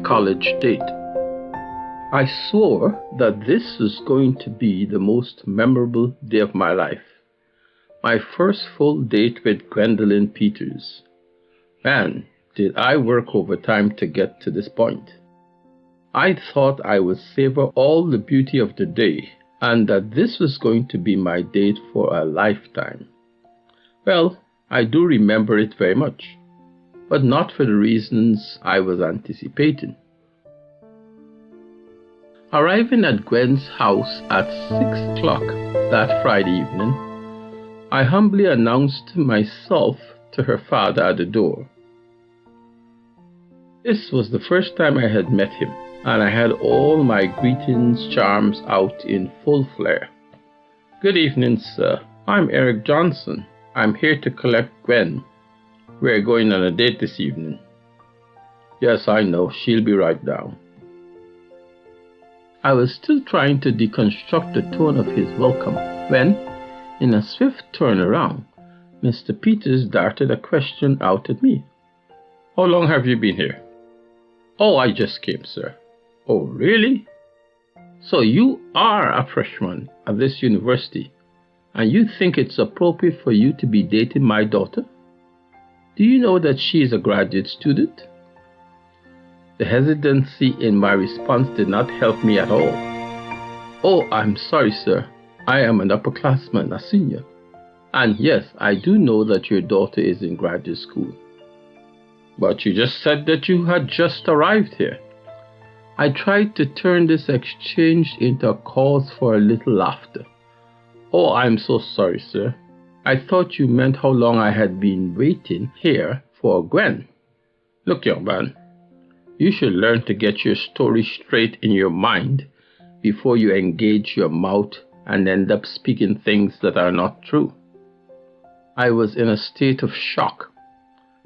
college date. I swore that this was going to be the most memorable day of my life. My first full date with Gwendolyn Peters. Man, did I work overtime to get to this point. I thought I would savor all the beauty of the day and that this was going to be my date for a lifetime. Well, I do remember it very much, but not for the reasons I was anticipating. Arriving at Gwen's house at 6 o'clock that Friday evening, I humbly announced myself to her father at the door. This was the first time I had met him, and I had all my greetings charms out in full flare. Good evening, sir. I'm Eric Johnson. I'm here to collect Gwen. We're going on a date this evening. Yes, I know. She'll be right down. I was still trying to deconstruct the tone of his welcome when, in a swift turnaround, Mr. Peters darted a question out at me. How long have you been here? Oh, I just came, sir. Oh, really? So you are a freshman at this university, and you think it's appropriate for you to be dating my daughter? Do you know that she is a graduate student? The hesitancy in my response did not help me at all. Oh, I'm sorry, sir. I am an upperclassman, a senior. And yes, I do know that your daughter is in graduate school. But you just said that you had just arrived here. I tried to turn this exchange into a cause for a little laughter. Oh, I'm so sorry, sir. I thought you meant how long I had been waiting here for Gwen. Look, young man, you should learn to get your story straight in your mind before you engage your mouth and end up speaking things that are not true. I was in a state of shock.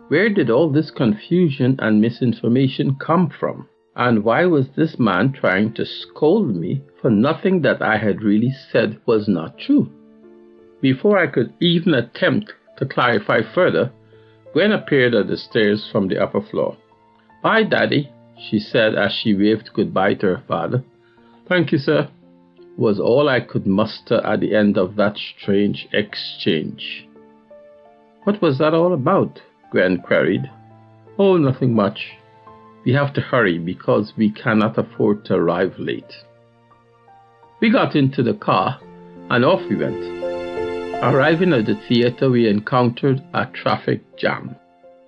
Where did all this confusion and misinformation come from? And why was this man trying to scold me for nothing that I had really said was not true? Before I could even attempt to clarify further, Gwen appeared at the stairs from the upper floor. Bye, Daddy, she said as she waved goodbye to her father. Thank you, sir, was all I could muster at the end of that strange exchange. What was that all about? Gwen queried. Oh, nothing much. We have to hurry because we cannot afford to arrive late. We got into the car and off we went. Arriving at the theater, we encountered a traffic jam.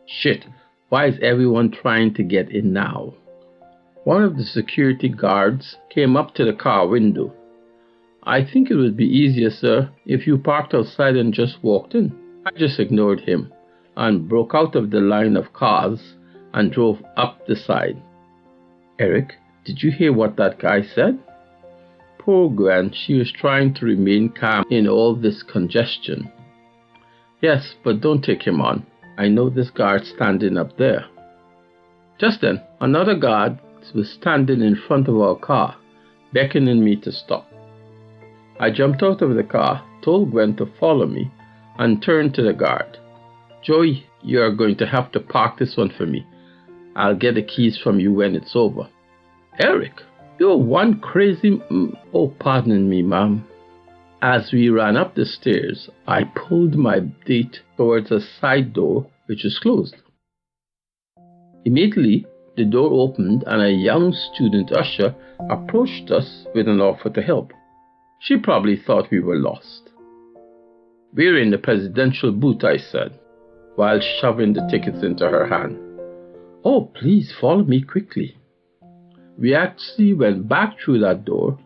Shit, why is everyone trying to get in now? One of the security guards came up to the car window. I think it would be easier, sir, if you parked outside and just walked in. I just ignored him and broke out of the line of cars and drove up the side. Eric, did you hear what that guy said? Poor Gwen, she was trying to remain calm in all this congestion. Yes, but don't take him on. I know this guard standing up there. Just then, another guard was standing in front of our car, beckoning me to stop. I jumped out of the car, told Gwen to follow me, and turned to the guard. Joey, you are going to have to park this one for me. I'll get the keys from you when it's over. Eric, you're one crazy... Oh, pardon me, ma'am. As we ran up the stairs, I pulled my date towards a side door which was closed. Immediately, the door opened and a young student usher approached us with an offer to help. She probably thought we were lost. We're in the presidential booth, I said, while shoving the tickets into her hand. Oh, please follow me quickly. We actually went back through that door,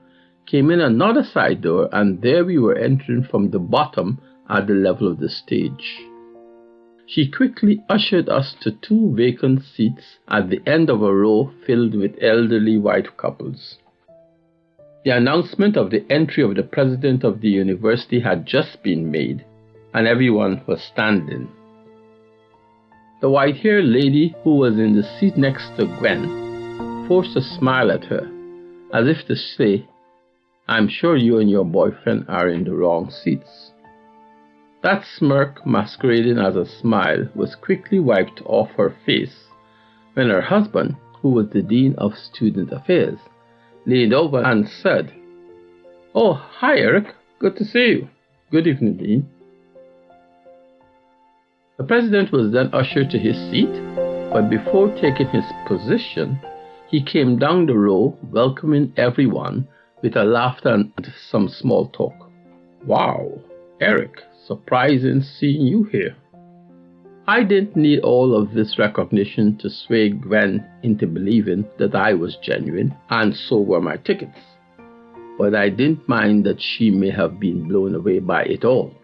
came in another side door, and there we were entering from the bottom at the level of the stage. She quickly ushered us to 2 vacant seats at the end of a row filled with elderly white couples. The announcement of the entry of the president of the university had just been made, and everyone was standing. The white-haired lady who was in the seat next to Gwen forced a smile at her, as if to say, I'm sure you and your boyfriend are in the wrong seats. That smirk masquerading as a smile was quickly wiped off her face when her husband, who was the Dean of Student Affairs, leaned over and said, "Oh, hi, Eric. Good to see you." "Good evening, Dean." The president was then ushered to his seat, but before taking his position, he came down the row welcoming everyone with a laughter and some small talk. "Wow, Eric, surprising seeing you here." I didn't need all of this recognition to sway Gwen into believing that I was genuine, and so were my tickets. But I didn't mind that she may have been blown away by it all.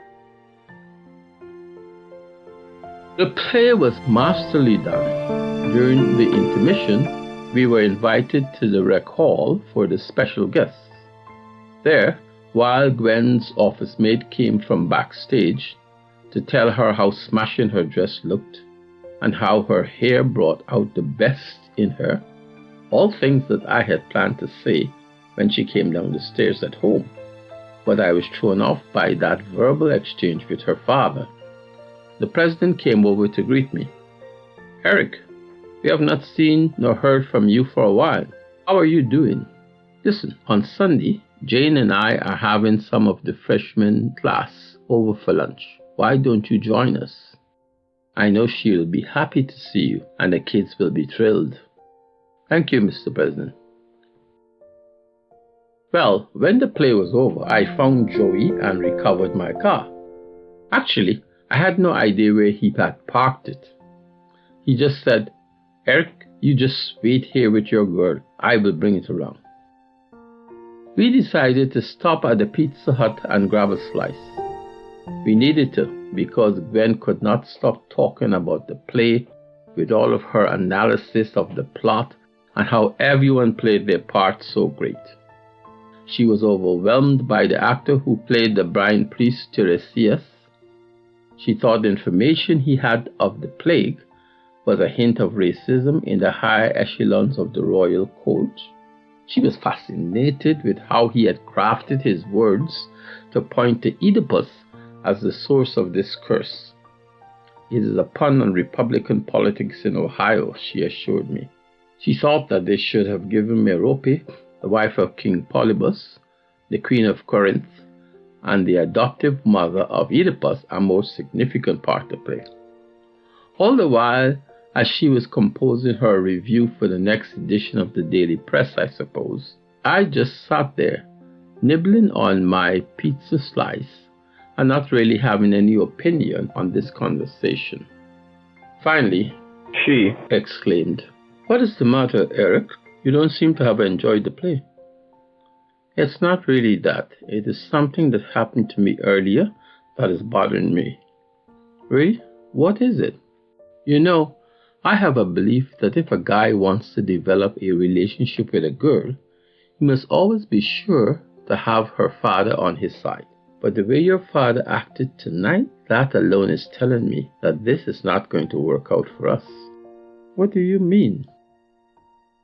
The play was masterly done. During the intermission, we were invited to the rec hall for the special guests. There, while Gwen's office mate came from backstage to tell her how smashing her dress looked and how her hair brought out the best in her, all things that I had planned to say when she came down the stairs at home, but I was thrown off by that verbal exchange with her father. The president came over to greet me. "Eric, we have not seen nor heard from you for a while. How are you doing? Listen, on Sunday, Jane and I are having some of the freshman class over for lunch. Why don't you join us? I know she'll be happy to see you, and the kids will be thrilled." "Thank you, Mr. President." Well, when the play was over, I found Joey and recovered my car. Actually, I had no idea where he had parked it. He just said, "Eric, you just wait here with your girl. I will bring it around." We decided to stop at the Pizza Hut and grab a slice. We needed to, because Gwen could not stop talking about the play with all of her analysis of the plot and how everyone played their part so great. She was overwhelmed by the actor who played the blind priest Tiresias. She thought the information he had of the plague was a hint of racism in the higher echelons of the royal court. She was fascinated with how he had crafted his words to point to Oedipus as the source of this curse. "It is a pun on Republican politics in Ohio," she assured me. She thought that they should have given Merope, the wife of King Polybus, the Queen of Corinth, and the adoptive mother of Oedipus, a more significant part to play. All the while, as she was composing her review for the next edition of the Daily Press, I suppose, I just sat there, nibbling on my pizza slice and not really having any opinion on this conversation. Finally, she exclaimed, "What is the matter, Eric? You don't seem to have enjoyed the play." "It's not really that. It is something that happened to me earlier that is bothering me." "Really? What is it?" "You know, I have a belief that if a guy wants to develop a relationship with a girl, he must always be sure to have her father on his side. But the way your father acted tonight, that alone is telling me that this is not going to work out for us." "What do you mean?"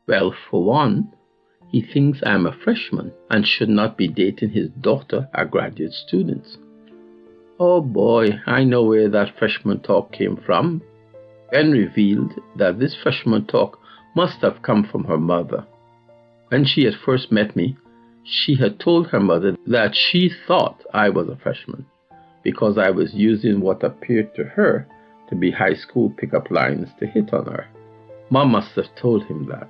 "Well, for one, he thinks I'm a freshman and should not be dating his daughter, a graduate student." "Oh boy, I know where that freshman talk came from." Ben revealed that this freshman talk must have come from her mother. When she had first met me, she had told her mother that she thought I was a freshman because I was using what appeared to her to be high school pickup lines to hit on her. Mom must have told him that.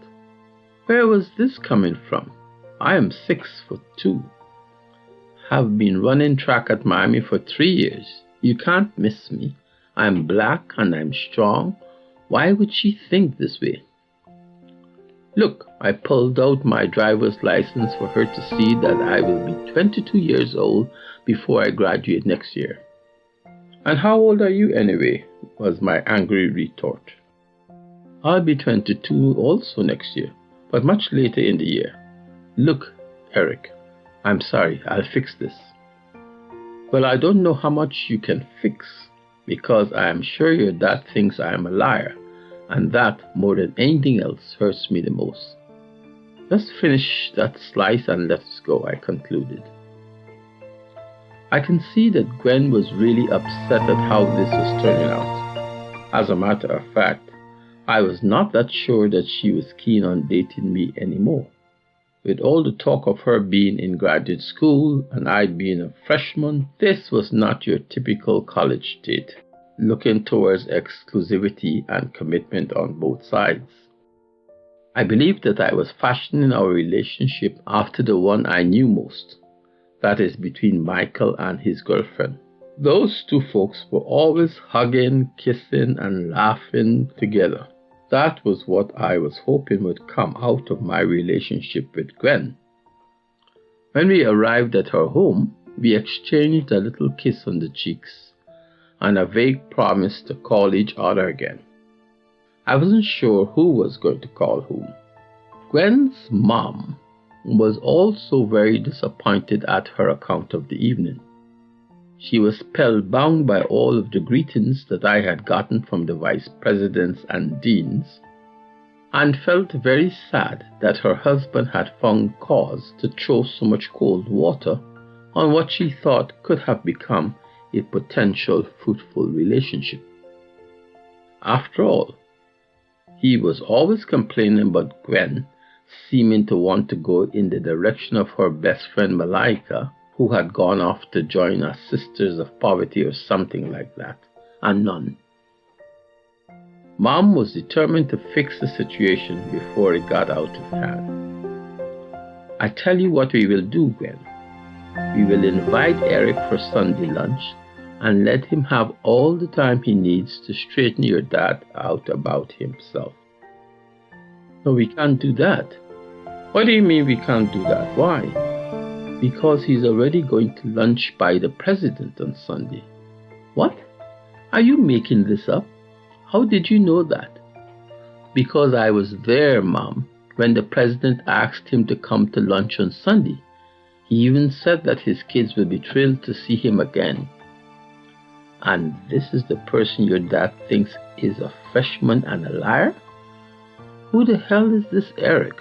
Where was this coming from? I am 6'2". Have been running track at Miami for 3 years. You can't miss me. I'm black and I'm strong. Why would she think this way? Look, I pulled out my driver's license for her to see that I will be 22 years old before I graduate next year. "And how old are you anyway?" was my angry retort. "I'll be 22 also next year, but much later in the year. Look, Eric, I'm sorry, I'll fix this." "Well, I don't know how much you can fix, because I am sure your dad thinks I am a liar, and that, more than anything else, hurts me the most." "Let's finish that slice and let's go," I concluded. I can see that Gwen was really upset at how this was turning out. As a matter of fact, I was not that sure that she was keen on dating me anymore. With all the talk of her being in graduate school and I being a freshman, this was not your typical college date, looking towards exclusivity and commitment on both sides. I believed that I was fashioning our relationship after the one I knew most, that is, between Michael and his girlfriend. Those two folks were always hugging, kissing, and laughing together. That was what I was hoping would come out of my relationship with Gwen. When we arrived at her home, we exchanged a little kiss on the cheeks and a vague promise to call each other again. I wasn't sure who was going to call whom. Gwen's mom was also very disappointed at her account of the evening. She was spellbound by all of the greetings that I had gotten from the vice presidents and deans, and felt very sad that her husband had found cause to throw so much cold water on what she thought could have become a potential fruitful relationship. After all, he was always complaining about Gwen seeming to want to go in the direction of her best friend Malaika, who had gone off to join us Sisters of Poverty or something like that, and none. Mom was determined to fix the situation before it got out of hand. I tell you what we will do, Gwen. We will invite Eric for Sunday lunch and let him have all the time he needs to straighten your dad out about himself. No, we can't do that. What do you mean we can't do that? Why? Because he's already going to lunch by the president on Sunday. What? Are you making this up? How did you know that? Because I was there, Mom, when the president asked him to come to lunch on Sunday. He even said that his kids would be thrilled to see him again. And this is the person your dad thinks is a freshman and a liar? Who the hell is this Eric?